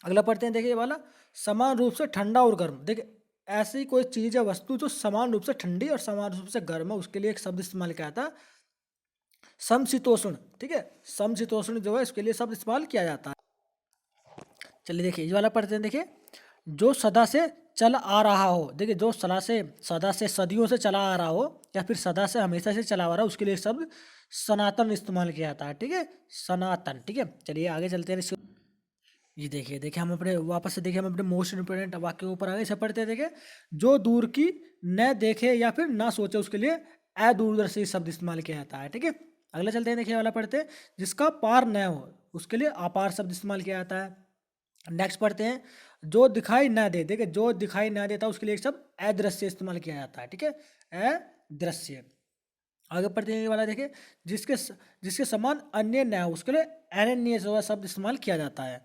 अगला पढ़ते हैं, देखिए ये वाला, समान रूप से ठंडा और गर्म। देखिए ऐसी कोई चीज़ या वस्तु जो समान रूप से ठंडी और समान रूप से गर्म है उसके लिए एक शब्द इस्तेमाल किया जाता है समशीतोष्ण, ठीक है। समशीतोष्ण जो है इसके लिए शब्द इस्तेमाल किया जाता है। चलिए देखिए ये वाला पढ़ते हैं, देखिए जो सदा से चल आ रहा हो। देखिए जो सदा से सदियों से चला आ रहा हो या फिर सदा से हमेशा से चला आ रहा हो उसके लिए शब्द सनातन इस्तेमाल किया जाता है, ठीक है, सनातन, ठीक है। चलिए आगे चलते हैं, ये देखिए देखिए हम अपने वापस से देखिए हम अपने मोस्ट इंपोर्टेंट वाक्य के ऊपर आगे से पढ़ते हैं, देखिए जो दूर की न देखे या फिर ना सोचे उसके लिए अदूरदर्शी शब्द इस्तेमाल किया जाता है, ठीक है। अगला चलते हैं, देखिए वाला पढ़ते हैं, जिसका पार न हो उसके लिए अपार शब्द इस्तेमाल किया जाता है। नेक्स्ट पढ़ते हैं, जो दिखाई ना दे। देखिए जो दिखाई ना देता उसके लिए एक शब्द अदृश्य इस्तेमाल किया जाता है, ठीक है, अदृश्य। आगे पढ़ते हैं ये वाला, देखिए जिसके समान अन्य न हो उसके लिए अनन्य शब्द इस्तेमाल किया जाता है।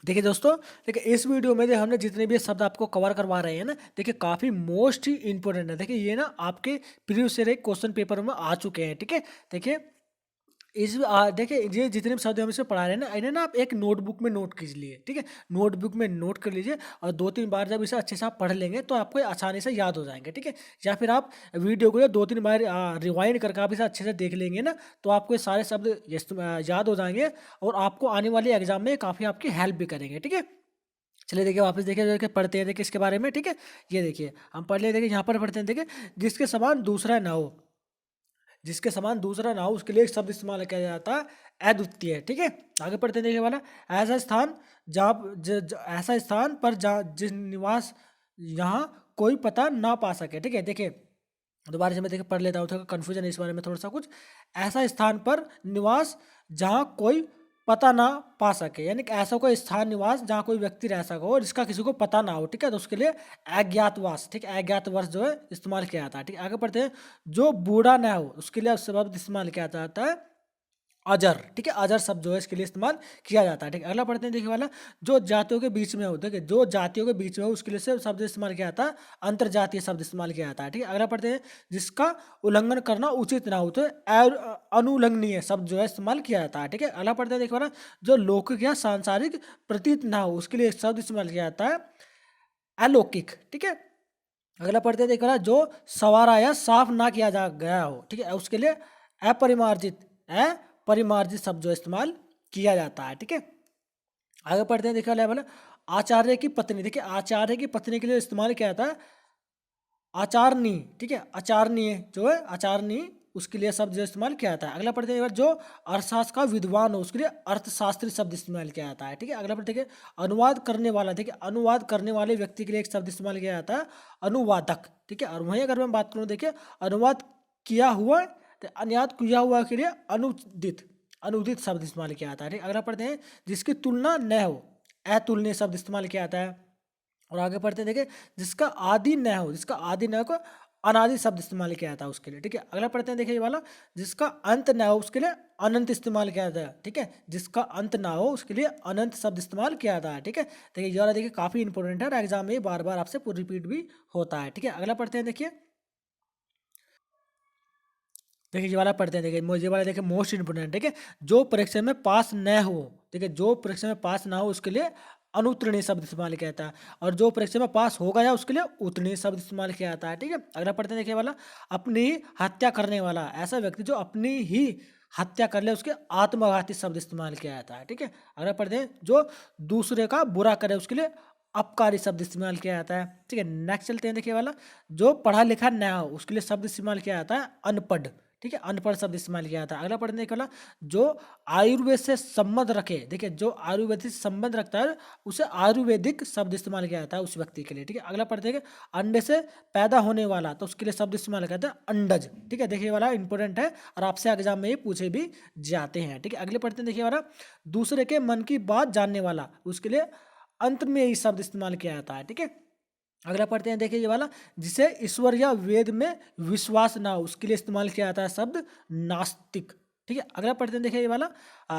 देखिए दोस्तों, देखिए इस वीडियो में हमने जितने भी शब्द आपको कवर करवा रहे हैं ना, देखिए काफ़ी मोस्ट ही इंपॉर्टेंट है। देखिए ये ना आपके प्रीवियस ईयर क्वेश्चन पेपर में आ चुके हैं, ठीक है। देखिए देखिए ये जितने भी शब्द हम इसमें पढ़ा रहे हैं ना इन्हें ना आप एक नोटबुक में नोट कीजिए, ठीक है, नोटबुक में नोट कर लीजिए और 2-3 बार जब इसे अच्छे से आप पढ़ लेंगे तो आपको आसानी से याद हो जाएंगे, ठीक है। या फिर आप वीडियो को 2-3 बार रिवाइंड करके आप इसे अच्छे से देख लेंगे ना तो आपको ये सारे शब्द याद हो जाएंगे और आपको आने वाले एग्जाम में काफ़ी आपकी हेल्प भी करेंगे, ठीक है। चलिए देखिए वापस देखिए पढ़ते हैं, देखिए इसके बारे में, ठीक है। ये देखिए हम पढ़ ले, देखिए यहाँ पर पढ़ते हैं, देखिए जिसके समान दूसरा ना हो, जिसके समान दूसरा ना हो उसके लिए एक शब्द इस्तेमाल किया जाता है अद्वितीय, ठीक है। आगे पढ़ते हैं, देखिए वाला, ऐसा स्थान ऐसा स्थान पर जिस निवास यहाँ कोई पता ना पा सके, ठीक है। देखिए दोबारा से मैं देखिए पढ़ लेता हूँ, थोड़ा कन्फ्यूजन है इस बारे में थोड़ा सा कुछ। ऐसा स्थान पर निवास जहाँ कोई पता ना पा सके, यानी कि ऐसा कोई स्थान निवास जहाँ कोई व्यक्ति रह सका हो और जिसका किसी को पता ना हो, ठीक है, तो उसके लिए अज्ञातवास, ठीक है, अज्ञातवास जो है इस्तेमाल किया जाता है, ठीक है। आगे पढ़ते हैं, जो बूढ़ा ना हो उसके लिए शब्द इस्तेमाल किया जाता है अजर, ठीक है, अजर शब्द जो है इसके लिए इस्तेमाल किया जाता है, ठीक है। अगला पढ़ते हैं, देखिए वाला, जो जातियों के बीच में हो। देखिए जो जातियों के बीच में हो उसके लिए से शब्द इस्तेमाल किया जाता है अंतर्जातीय शब्द इस्तेमाल किया जाता है, ठीक है। अगला पढ़ते हैं, जिसका उल्लंघन करना उचित ना हो तो अनुल्लंघनीय शब्द जो है इस्तेमाल किया जाता है, ठीक है। अगला पढ़ते हैं, देखिए वाला, जो लौकिक या सांसारिक प्रतीत ना हो उसके लिए एक शब्द इस्तेमाल किया जाता है अलौकिक, ठीक है। अगला पढ़ते हैं, देखिए वाला, जो सवारा या साफ ना किया जा गया हो, ठीक है, उसके लिए अपरिमार्जित शब्द जो इस्तेमाल किया जाता है, ठीक है। आगे पढ़ते हैं, देखिए वाला, आचार्य की पत्नी। देखिए आचार्य की पत्नी के लिए इस्तेमाल किया जाता है आचारनी, ठीक है, आचारनीय जो है आचारनी उसके लिए शब्द जो इस्तेमाल किया जाता है। अगला पढ़ते हैं जो अर्थशास्त्र का विद्वान हो उसके लिए अर्थशास्त्री शब्द इस्तेमाल किया जाता है। ठीक है, अगला पढ़ते हैं अनुवाद करने वाला। ठीक है, अनुवाद करने वाले व्यक्ति के लिए एक शब्द इस्तेमाल किया जाता है अनुवादक। ठीक है, और वहीं अगर मैं बात करूँ देखिए अनुवाद किया हुआ तो अनुवाद किया हुआ के लिए अनुदित अनुदित शब्द इस्तेमाल किया जाता है। ठीक, अगला पढ़ते हैं जिसकी तुलना न हो अतुलनीय शब्द इस्तेमाल किया जाता है। और आगे पढ़ते हैं देखिए जिसका आदि न हो, जिसका आदि न हो को अनादि शब्द इस्तेमाल किया जाता है उसके लिए। ठीक है, अगला पढ़ते हैं देखिए ये वाला जिसका अंत न हो उसके लिए अनंत इस्तेमाल किया जाता है। ठीक है, जिसका अंत ना हो उसके लिए अनंत शब्द इस्तेमाल किया जाता है। ठीक है, देखिए ये वाला देखिए काफी इंपॉर्टेंट है और एग्जाम में बार बार आपसे रिपीट भी होता है। ठीक है, अगला पढ़ते हैं देखिए ये वाला पढ़ते हैं देखिए ये वाला देखिए मोस्ट इंपोर्टेंट। ठीक है, जो परीक्षा में पास न हो, ठीक है, जो परीक्षा में पास ना हो उसके लिए अनुत्तीर्ण शब्द इस्तेमाल किया जाता है और जो परीक्षा में पास हो गया उसके लिए उत्तीर्ण शब्द इस्तेमाल किया जाता है। ठीक है, अगला पढ़ते हैं देखिए वाला अपनी ही हत्या करने वाला, ऐसा व्यक्ति जो अपनी ही हत्या कर ले उसके आत्मघाती शब्द इस्तेमाल किया जाता है। ठीक है, अगला पढ़ते हैं जो दूसरे का बुरा करे उसके लिए अपकारी शब्द इस्तेमाल किया जाता है। ठीक है, नेक्स्ट चलते हैं देखिए वाला जो पढ़ा लिखा न हो उसके लिए शब्द इस्तेमाल किया जाता है अनपढ़। ठीक है, अनपढ़ शब्द इस्तेमाल किया जाता है। अगला पढ़ने वाला जो आयुर्वेद से संबंध रखे, देखिए जो आयुर्वेद से संबंध रखता है उसे आयुर्वेदिक शब्द इस्तेमाल किया जाता है उस व्यक्ति के लिए। ठीक है, अगला पढ़ते हैं अंडे से पैदा होने वाला तो उसके लिए शब्द इस्तेमाल किया जाता है अंडज। ठीक है, देखिए वाला इंपॉर्टेंट है और आपसे एग्जाम में ये पूछे भी जाते हैं। ठीक है, अगले पढ़ते हैं देखिए वाला दूसरे के मन की बात जानने वाला उसके लिए अंत में यही शब्द इस्तेमाल किया जाता है। ठीक है, अगला पढ़ते हैं देखिए ये वाला जिसे ईश्वर या वेद में विश्वास ना हो उसके लिए इस्तेमाल किया जाता है शब्द नास्तिक। ठीक है, अगला पढ़ते हैं देखिए ये वाला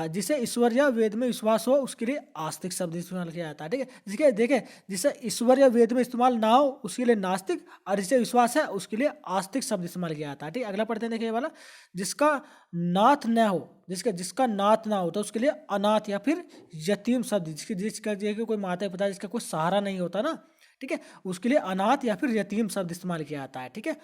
जिसे ईश्वर या वेद में विश्वास हो उसके लिए आस्तिक शब्द इस्तेमाल किया जाता है। ठीक है, जिसके देखिए जिसे ईश्वर या वेद में इस्तेमाल ना हो उसके लिए नास्तिक और जिसे विश्वास है उसके लिए आस्तिक शब्द इस्तेमाल किया जाता है। ठीक है, अगला पढ़ते हैं देखिए ये वाला जिसका नाथ न हो, जिसका नाथ ना हो तो उसके लिए अनाथ या फिर यतीम शब्द, जिसका कोई माता पिता जिसका कोई सहारा नहीं होता ना, ठीक है, उसके लिए अनाथ या फिर यतीम शब्द इस्तेमाल किया जाता है। ठीक है,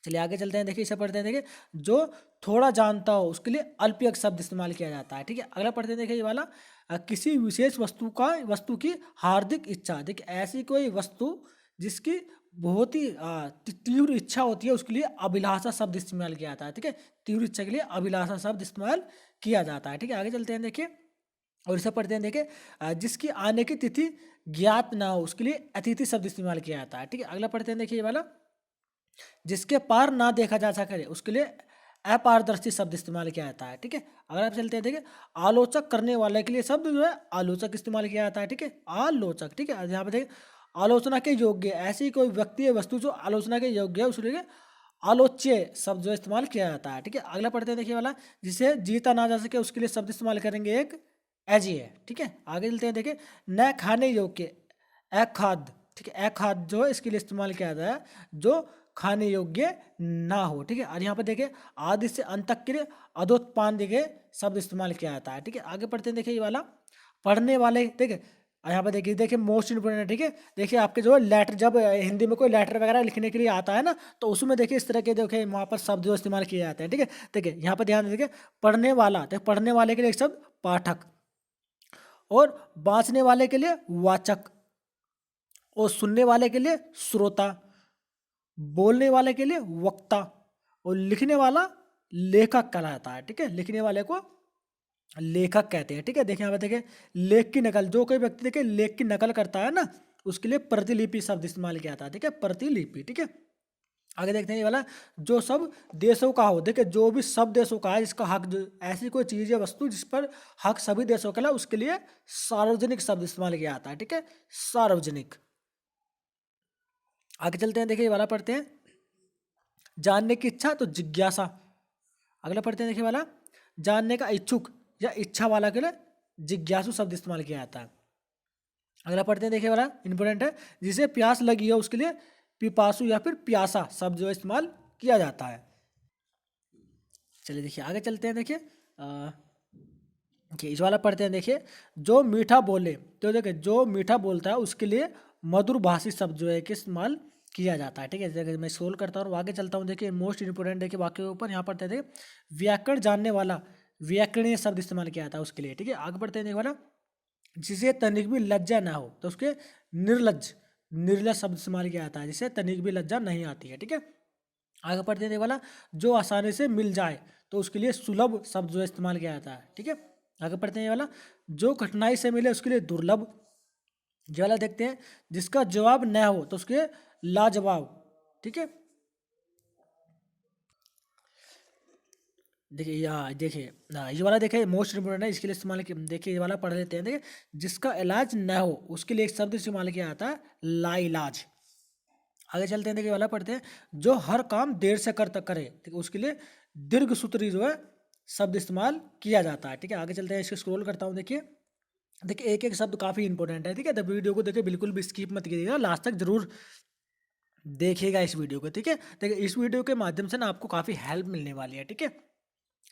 चलिए आगे चलते हैं देखिए इसे पढ़ते हैं देखिए जो थोड़ा जानता हो उसके लिए अल्पयज्ञ शब्द इस्तेमाल किया जाता है। ठीक है, अगला पढ़ते हैं देखिए ये वाला किसी विशेष वस्तु की हार्दिक इच्छा, देखिए ऐसी कोई वस्तु जिसकी बहुत ही तीव्र इच्छा होती है उसके लिए अभिलाषा शब्द इस्तेमाल किया जाता है। ठीक है, तीव्र इच्छा के लिए अभिलाषा शब्द इस्तेमाल किया जाता है। ठीक है, आगे चलते हैं देखिए और इसे पढ़ते हैं देखिए जिसकी आने की तिथि ज्ञात ना हो उसके लिए अतिथि शब्द इस्तेमाल किया जाता है। ठीक है, अगला पढ़ते हैं देखिए ये वाला जिसके पार ना देखा जा सके उसके लिए अपारदर्शी शब्द इस्तेमाल किया जाता है। ठीक है, अगर आप चलते हैं देखिए आलोचक करने वाले के लिए शब्द जो है आलोचक इस्तेमाल किया जाता है। ठीक है, आलोचक। ठीक है, यहाँ पे देखिए आलोचना के योग्य ऐसी कोई व्यक्ति या वस्तु जो आलोचना के योग्य है उसके लिए आलोच्य शब्द जो इस्तेमाल किया जाता है। ठीक है, अगला पढ़ते हैं देखिए वाला जिसे जीता ना जा सके उसके लिए शब्द इस्तेमाल करेंगे एक एजी है। ठीक है, आगे चलते हैं देखिए न खाने योग्य अखाद्य। ठीक है, अखाद्य जो है इसके लिए इस्तेमाल किया जाता है जो खाने योग्य ना हो। ठीक है, और यहाँ पे देखिए आदि से अंत तक के लिए अधोत्पान देखिए शब्द इस्तेमाल किया जाता है। ठीक है, आगे पढ़ते हैं देखिए ये वाला पढ़ने वाले, देखिए यहाँ पे देखिए मोस्ट इंपोर्टेंट है। ठीक है, देखिए आपके जो लेटर जब हिंदी में कोई लेटर वगैरह लिखने के लिए आता है ना तो उसमें देखिए इस तरह के देखिए वहाँ पर शब्द जो इस्तेमाल किए जाते हैं। ठीक है, देखिए यहाँ पर ध्यान देखिए पढ़ने वाला, तो पढ़ने वाले के लिए एक शब्द पाठक और बाँचने वाले के लिए वाचक और सुनने वाले के लिए श्रोता, बोलने वाले के लिए वक्ता और लिखने वाला लेखक कहलाता है। ठीक है, लिखने वाले को लेखक कहते हैं। ठीक है, देखिए यहाँ पे देखिए लेख की नकल, जो कोई व्यक्ति देखिए लेख की नकल करता है ना उसके लिए प्रतिलिपि शब्द इस्तेमाल किया जाता है। ठीक है, प्रतिलिपि। ठीक है, आगे देखते हैं ये वाला जो सब देशों का हो, देखिए जो भी सब देशों का है जिसका हक, जो ऐसी कोई चीज या वस्तु जिस पर हक सभी देशों का है उसके लिए सार्वजनिक शब्द इस्तेमाल किया जाता है। ठीक है, सार्वजनिक। आगे चलते हैं देखिए ये वाला पढ़ते हैं जानने की इच्छा तो जिज्ञासा। अगला पढ़ते हैं देखिए वाला जानने का इच्छुक या इच्छा वाला के लिए जिज्ञासु शब्द इस्तेमाल किया जाता है। अगला पढ़ते हैं देखिए वाला इंपोर्टेंट है जिसे प्यास लगी है उसके लिए पिपासु या फिर प्यासा शब्द जो इस्तेमाल किया जाता है। चलिए देखिए आगे चलते हैं देखिए इस वाला पढ़ते हैं देखिए जो मीठा बोले, तो देखिए जो मीठा बोलता है उसके लिए मधुर भाषी शब्द जो है कि इस्तेमाल किया जाता है। ठीक है, देखिए मैं सोल्व करता हूँ आगे चलता हूँ। देखिए मोस्ट इंपोर्टेंट देखिए वाक्य के ऊपर यहाँ पढ़ते थे व्याकरण जानने वाला व्याकरणीय शब्द इस्तेमाल किया जाता है उसके लिए। ठीक है, आगे बढ़ते हैं देखिए वाला जिसे तनिक भी लज्जा ना हो तो उसके निर्लज शब्द इस्तेमाल किया जाता है जिसे तनिक भी लज्जा नहीं आती है। ठीक है, आगे पढ़ते हैं ये वाला, जो आसानी से मिल जाए तो उसके लिए सुलभ शब्द जो है इस्तेमाल किया जाता है। ठीक है, आगे पढ़ते हैं ये वाला, जो कठिनाई से मिले उसके लिए दुर्लभ। ये वाला देखते हैं, जिसका जवाब न हो तो उसके लिए लाजवाब। ठीक है, देखिए देखिए ये वाला देखिए मोस्ट इंपोर्टेंट है, इसके लिए इस्तेमाल किया। देखिए ये वाला पढ़ लेते हैं। देखिए, जिसका इलाज न हो उसके लिए एक शब्द इस्तेमाल किया जाता है, लाइलाज। आगे चलते हैं, देखिए वाला पढ़ते हैं, जो हर काम देर से करे, ठीक है, उसके लिए दीर्घ सूत्री जो है शब्द इस्तेमाल किया जाता है। ठीक है, आगे चलते हैं, इसको स्क्रॉल करता हूँ। देखिए देखिए एक एक शब्द काफ़ी इंपॉर्टेंट है। ठीक है, तो वीडियो को देखिए बिल्कुल भी स्किप मत कीजिएगा, लास्ट तक जरूर देखिएगा इस वीडियो को। ठीक है, देखिए इस वीडियो के माध्यम से ना आपको काफ़ी हेल्प मिलने वाली है। ठीक है,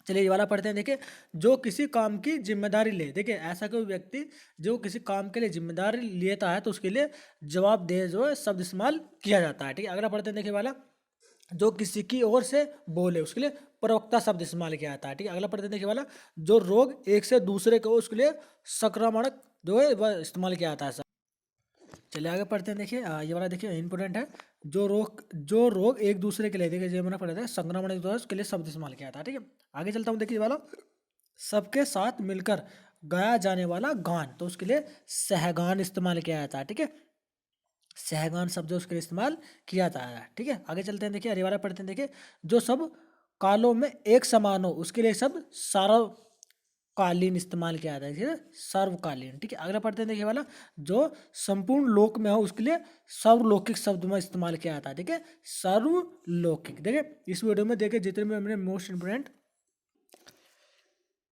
चलिए ये वाला पढ़ते हैं। देखिए, जो किसी काम की जिम्मेदारी ले, देखिए ऐसा कोई व्यक्ति जो किसी काम के लिए जिम्मेदारी लेता है तो उसके लिए जवाबदेह जो है शब्द इस्तेमाल किया जाता है। ठीक है, अगला पढ़ते हैं। देखिए वाला, जो किसी की ओर से बोले उसके लिए प्रवक्ता शब्द इस्तेमाल किया जाता है। ठीक है, अगला पढ़ते हैं। देखिए वाला, जो रोग एक से दूसरे को उसके लिए संक्रमणक जो है वह इस्तेमाल किया जाता है। चलिए आगे पढ़ते हैं। देखिए ये वाला देखिए इंपॉर्टेंट है, जो रोग एक दूसरे के लिए, देखिए जो मैंने पढ़ा था संक्रमण एक दूसरे के लिए शब्द इस्तेमाल किया था। ठीक है, आगे चलता हूँ। देखिए ये वाला, सबके साथ मिलकर गाया जाने वाला गान, तो उसके लिए सहगान इस्तेमाल किया जाता है। ठीक है, सहगान शब्द जो उसके लिए इस्तेमाल किया जाता है। ठीक है, आगे चलते हैं। देखिए अरे वाला पढ़ते हैं। देखिए, जो सब कालों में एक समान हो उसके लिए शब्द सार्वकालीन इस्तेमाल किया जाता है। ठीक है, सर्वकालीन। ठीक है, अगला पढ़ते हैं। देखिए वाला, जो संपूर्ण लोक में हो उसके लिए सर्वलौकिक शब्द में इस्तेमाल किया जाता है। ठीक है, सर्वलौकिक। देखिए इस वीडियो में देखिए जितने भी हमने मोस्ट इंपोर्टेंट,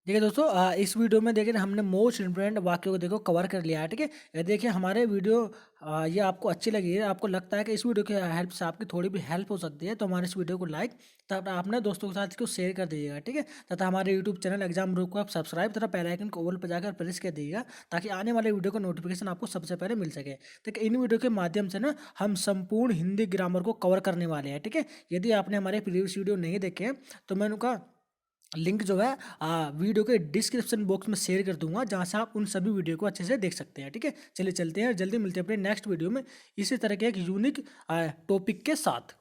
देखिए दोस्तों इस वीडियो में देखिए हमने मोस्ट इंपोर्टेंट वाक्यों को देखो कवर कर लिया है। ठीक है, ये देखिए हमारे वीडियो ये आपको अच्छी लगी है, आपको लगता है कि इस वीडियो की हेल्प से आपकी थोड़ी भी हेल्प हो सकती है, तो हमारे इस वीडियो को लाइक तथा अपने दोस्तों के साथ इसको शेयर कर दीजिएगा। ठीक है, तथा हमारे यूट्यूब चैनल एग्जाम ग्रुप को आप सब्सक्राइब तथा बेल आइकन को ऑल पर जाकर प्रेस कर दीजिएगा, ताकि आने वाले वीडियो का नोटिफिकेशन आपको सबसे पहले मिल सके। ठीक है, इन वीडियो के माध्यम से ना हम संपूर्ण हिंदी ग्रामर को कवर करने वाले हैं। ठीक है, यदि आपने हमारे प्रीवियस वीडियो नहीं देखे हैं तो मैं उनका लिंक जो है वीडियो के डिस्क्रिप्शन बॉक्स में शेयर कर दूंगा, जहां से आप उन सभी वीडियो को अच्छे से देख सकते हैं। ठीक है, चलिए चलते हैं, जल्दी मिलते हैं अपने नेक्स्ट वीडियो में इसी तरह के एक यूनिक टॉपिक के साथ।